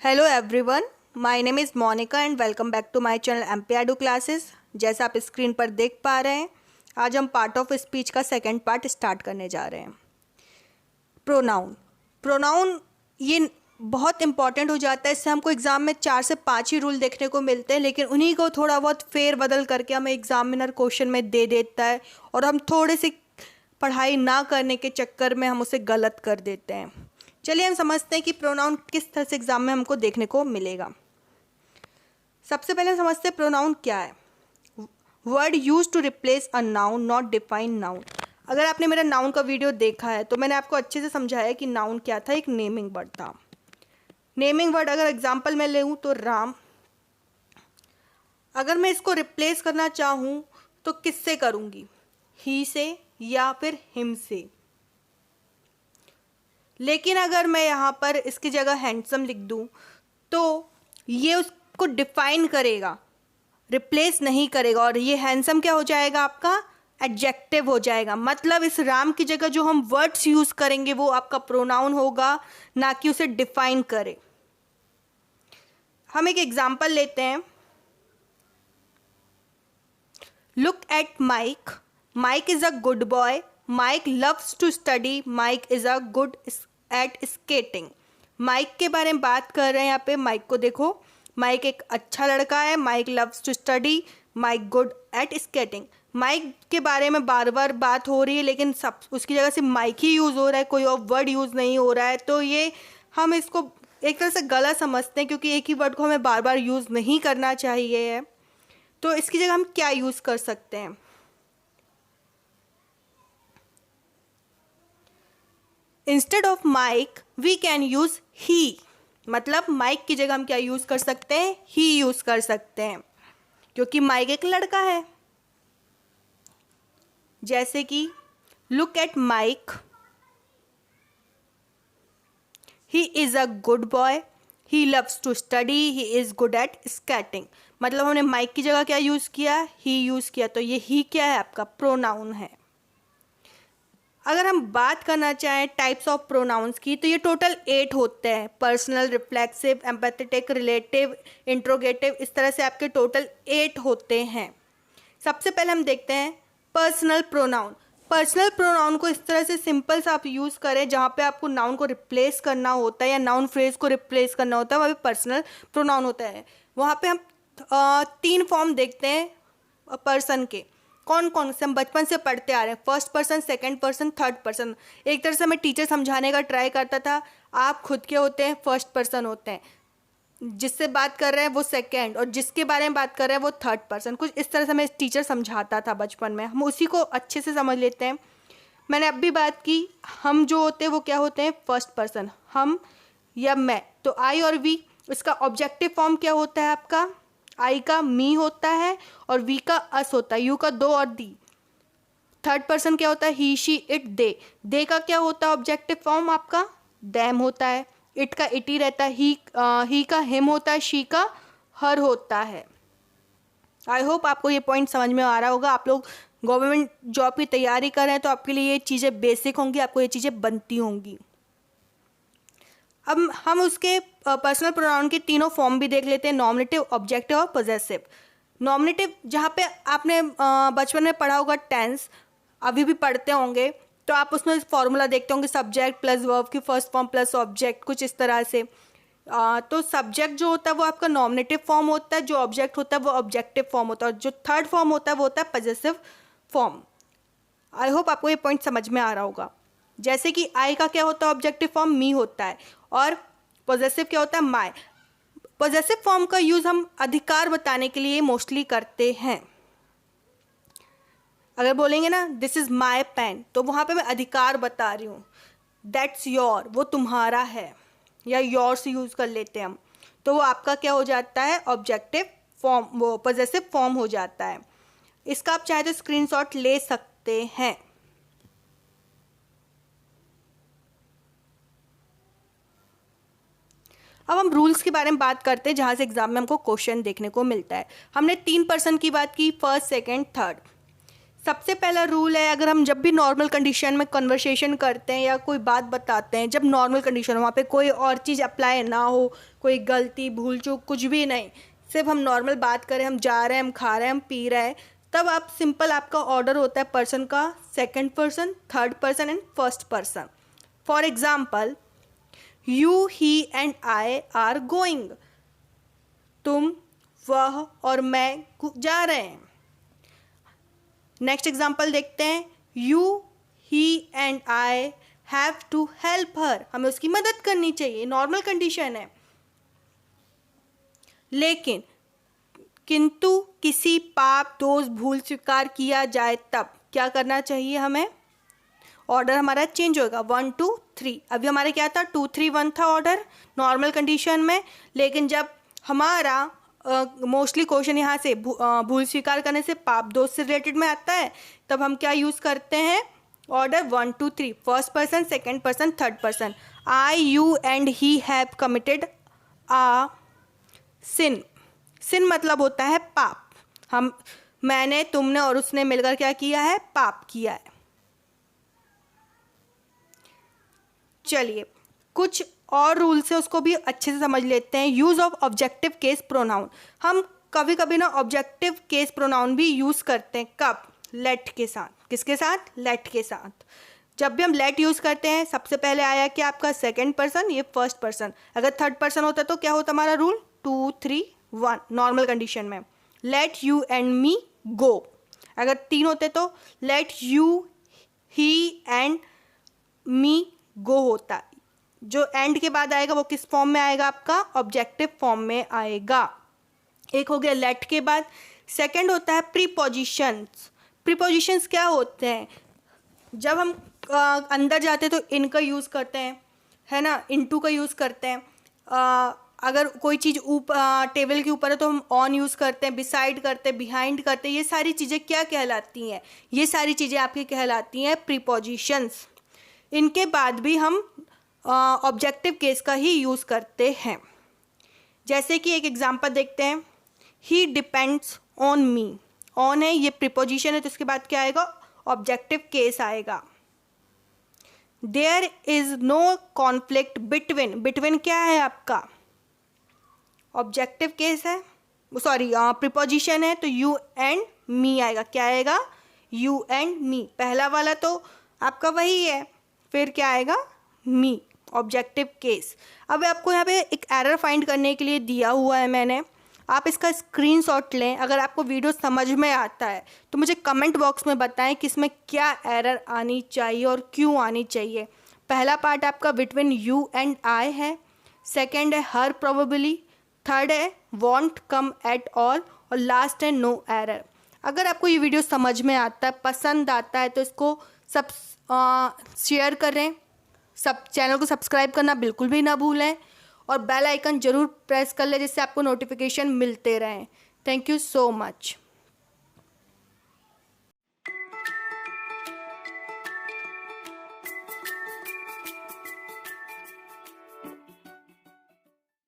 Hello everyone, my name is Monika and welcome back to my channel MP edu classes. जैसा आप screen पर देख पा रहे हैं, आज हम पार्ट ऑफ स्पीच का सेकंड पार्ट स्टार्ट करने जा रहे हैं। प्रोनाउन ये बहुत इंपॉर्टेंट हो जाता है। इससे हमको एग्ज़ाम में 4 से 5 ही रूल देखने को मिलते हैं, लेकिन उन्हीं को थोड़ा बहुत फेर बदल करके हमें एग्जामिनर क्वेश्चन में दे देता है और हम थोड़े से पढ़ाई ना करने के चक्कर में हम उसे गलत कर देते हैं। चलिए हम समझते हैं कि प्रोनाउन किस तरह से एग्जाम में हमको देखने को मिलेगा। सबसे पहले समझते हैं प्रोनाउन क्या है। Word use to replace a noun, not define noun. अगर आपने मेरा नाउन का वीडियो देखा है तो मैंने आपको अच्छे से समझाया कि नाउन क्या था। एक नेमिंग वर्ड था। नेमिंग वर्ड अगर एग्जाम्पल मैं लूँ तो राम। अगर मैं इसको रिप्लेस करना चाहूँ तो किससे करूँगी? ही से या फिर हिम से। लेकिन अगर मैं यहाँ पर इसकी जगह हैंडसम लिख दूँ तो ये उसको डिफाइन करेगा, रिप्लेस नहीं करेगा। और ये हैंडसम क्या हो जाएगा? आपका एडजेक्टिव हो जाएगा। मतलब इस राम की जगह जो हम वर्ड्स यूज करेंगे वो आपका प्रोनाउन होगा, ना कि उसे डिफाइन करे। हम एक एग्जाम्पल लेते हैं। Look at Mike. Mike is a good boy. Mike loves to study. Mike is a good at skating. Mike के बारे में बात कर रहे हैं यहाँ पे। माइक को देखो, माइक एक अच्छा लड़का है। Mike loves to study. Mike good at skating. Mike के बारे में बार बार बात हो रही है, लेकिन सब उसकी जगह से माइक ही यूज़ हो रहा है, कोई और वर्ड यूज़ नहीं हो रहा है। तो ये हम इसको एक तरह से गलत समझते हैं, क्योंकि एक ही वर्ड को हमें बार बार यूज़ नहीं करना चाहिए है। तो इसकी जगह हम क्या यूज़ कर सकते हैं? Instead of Mike we can use he. मतलब माइक की जगह हम क्या यूज कर सकते हैं? ही यूज कर सकते हैं, क्योंकि माइक एक लड़का है। जैसे कि look at Mike, he is a good boy. He loves to study. He is good at skating. मतलब हमने माइक की जगह क्या यूज किया? ही यूज किया। तो ये ही क्या है? आपका प्रोनाउन है। अगर हम बात करना चाहें टाइप्स ऑफ प्रोनाउंस की, तो ये टोटल 8 होते हैं। Personal, reflexive, empathetic, relative, interrogative, इस तरह से आपके टोटल 8 होते हैं। सबसे पहले हम देखते हैं पर्सनल प्रोनाउन। पर्सनल प्रोनाउन को इस तरह से सिंपल सा आप यूज़ करें, जहाँ पे आपको नाउन को रिप्लेस करना होता है या नाउन फ्रेज को रिप्लेस करना होता है, वहाँ पे पर्सनल प्रोनाउन होता है। वहाँ पे हम 3 फॉर्म देखते हैं पर्सन के। कौन कौन से हम बचपन से पढ़ते आ रहे हैं? First person, second person, third person. एक तरह से हमें टीचर समझाने का ट्राई करता था, आप खुद के होते हैं फर्स्ट पर्सन होते हैं, जिससे बात कर रहे हैं वो सेकंड, और जिसके बारे में बात कर रहे हैं वो थर्ड पर्सन। कुछ इस तरह से हमें टीचर समझाता था बचपन में, हम उसी को अच्छे से समझ लेते हैं। मैंने अब भी बात की, हम जो होते हैं वो क्या होते हैं? फर्स्ट पर्सन, हम या मैं। तो आई और वी, इसका ऑब्जेक्टिव फॉर्म क्या होता है आपका? आई का मी होता है और वी का अस होता है, यू का दो और दी। थर्ड पर्सन क्या होता है? ही, शी, इट, दे। दे का क्या होता है ऑब्जेक्टिव फॉर्म आपका? देम होता है। इट का इट ही रहता है। ही का हिम होता है। शी का हर होता है। आई होप आपको ये पॉइंट समझ में आ रहा होगा। आप लोग गवर्नमेंट जॉब की तैयारी कर रहे हैं तो आपके लिए ये चीज़ें बेसिक होंगी, आपको ये चीज़ें बनती होंगी। अब हम उसके पर्सनल प्रोनाउन के तीनों फॉर्म भी देख लेते हैं, नॉमिनेटिव, ऑब्जेक्टिव और पॉजेसिव। नॉमिनेटिव, जहाँ पे आपने बचपन में पढ़ा होगा टेंस, अभी भी पढ़ते होंगे, तो आप उसमें फॉर्मूला देखते होंगे, सब्जेक्ट प्लस वर्ब की फर्स्ट फॉर्म प्लस ऑब्जेक्ट, कुछ इस तरह से। तो सब्जेक्ट जो होता है वो आपका नॉमिनेटिव फॉर्म होता है, जो ऑब्जेक्ट होता है वो ऑब्जेक्टिव फॉर्म होता है, और जो थर्ड फॉर्म होता है वो होता है पॉजेसिव फॉर्म। आई होप आपको ये पॉइंट समझ में आ रहा होगा। जैसे कि आई का क्या होता है ऑब्जेक्टिव फॉर्म? मी होता है, और पॉजेसिव क्या होता है? माय। पॉजेसिव फॉर्म का यूज़ हम अधिकार बताने के लिए मोस्टली करते हैं। अगर बोलेंगे ना दिस इज़ माई पेन, तो वहाँ पे मैं अधिकार बता रही हूँ। दैट्स योर, वो तुम्हारा है, या योर्स यूज़ कर लेते हैं हम, तो वो आपका क्या हो जाता है? ऑब्जेक्टिव फॉर्म, वो पॉजेसिव फॉर्म हो जाता है। इसका आप चाहे तो स्क्रीनशॉट ले सकते हैं। अब हम रूल्स के बारे में बात करते हैं, जहाँ से एग्जाम में हमको क्वेश्चन देखने को मिलता है। हमने 3 पर्सन की बात की, फर्स्ट, सेकंड, थर्ड। सबसे पहला रूल है, अगर हम जब भी नॉर्मल कंडीशन में कन्वर्सेशन करते हैं या कोई बात बताते हैं, जब नॉर्मल कंडीशन हो वहाँ पे कोई और चीज़ अप्लाई ना हो, कोई गलती भूल चूक कुछ भी नहीं, सिर्फ हम नॉर्मल बात करें, हम जा रहे हैं, हम खा रहे हैं, हम पी रहे हैं, तब आप सिंपल आपका ऑर्डर होता है पर्सन का second person, third person and first person. For example, you, he and I R going. तुम, वह और मैं जा रहे हैं। नेक्स्ट एग्जाम्पल देखते हैं, you, he and I have to help her. हमें उसकी मदद करनी चाहिए, नॉर्मल कंडीशन है। लेकिन किंतु किसी पाप, दोष, भूल स्वीकार किया जाए तब क्या करना चाहिए हमें? ऑर्डर हमारा चेंज होगा, 1 2 3। अभी हमारे क्या था, 2 3 1 था ऑर्डर नॉर्मल कंडीशन में। लेकिन जब हमारा मोस्टली क्वेश्चन यहाँ से भूल स्वीकार करने से, पाप दोष से रिलेटेड में आता है, तब हम क्या यूज़ करते हैं? Order 1 2 3, first person, second person, third person. I, you and he have committed a sin. Sin मतलब होता है पाप। मैंने, तुमने और उसने मिलकर क्या किया है? पाप किया है। चलिए कुछ और रूल्स है, उसको भी अच्छे से समझ लेते हैं। Use of objective case pronoun. हम कभी कभी ना ऑब्जेक्टिव केस प्रोनाउन भी यूज़ करते हैं। कब? लेट के साथ। किसके साथ? लेट के साथ। जब भी हम लेट यूज़ करते हैं, सबसे पहले आया कि आपका सेकेंड पर्सन, ये फर्स्ट पर्सन। अगर थर्ड पर्सन होता तो क्या होता हमारा रूल? 2 3 1 नॉर्मल कंडीशन में। Let you and me go. अगर 3 होते तो let you, he and me go होता। जो एंड के बाद आएगा वो किस फॉर्म में आएगा? आपका ऑब्जेक्टिव फॉर्म में आएगा। एक हो गया लेट के बाद। सेकंड होता है प्रीपोजिशंस। प्रीपोजिशंस क्या होते हैं? जब हम अंदर जाते हैं तो इन का यूज़ करते हैं, है ना, इनटू का यूज़ करते हैं। अगर कोई चीज़ टेबल के ऊपर है तो हम ऑन यूज़ करते हैं, बिसाइड करते हैं, बिहाइंड करते हैं। ये सारी चीज़ें क्या कहलाती हैं? ये सारी चीज़ें आपकी कहलाती हैं प्रीपोजिशंस। इनके बाद भी हम ऑब्जेक्टिव केस का ही यूज़ करते हैं। जैसे कि एक एग्जांपल देखते हैं, he depends on me. On है, ये प्रीपोजिशन है, तो इसके बाद क्या आएगा? ऑब्जेक्टिव केस आएगा। There is no conflict between. Between क्या है आपका? ऑब्जेक्टिव केस है, सॉरी प्रीपोजिशन है, तो यू एंड मी आएगा। क्या आएगा? You and me. पहला वाला तो आपका वही है, फिर क्या आएगा? Me, objective case. अब आपको यहाँ पे एक एरर फाइंड करने के लिए दिया हुआ है मैंने, आप इसका स्क्रीनशॉट लें। अगर आपको वीडियो समझ में आता है तो मुझे कमेंट बॉक्स में बताएं कि इसमें क्या एरर आनी चाहिए और क्यों आनी चाहिए। पहला पार्ट आपका बिटवीन यू एंड आई है, सेकेंड है हर प्रोबेबली, थर्ड है वॉन्ट कम एट ऑल, और लास्ट है नो एरर। अगर आपको ये वीडियो समझ में आता है, पसंद आता है, तो इसको सब शेयर करें, सब चैनल को सब्सक्राइब करना बिल्कुल भी ना भूलें, और बेल आइकन ज़रूर प्रेस कर लें जिससे आपको नोटिफिकेशन मिलते रहें। Thank you so much.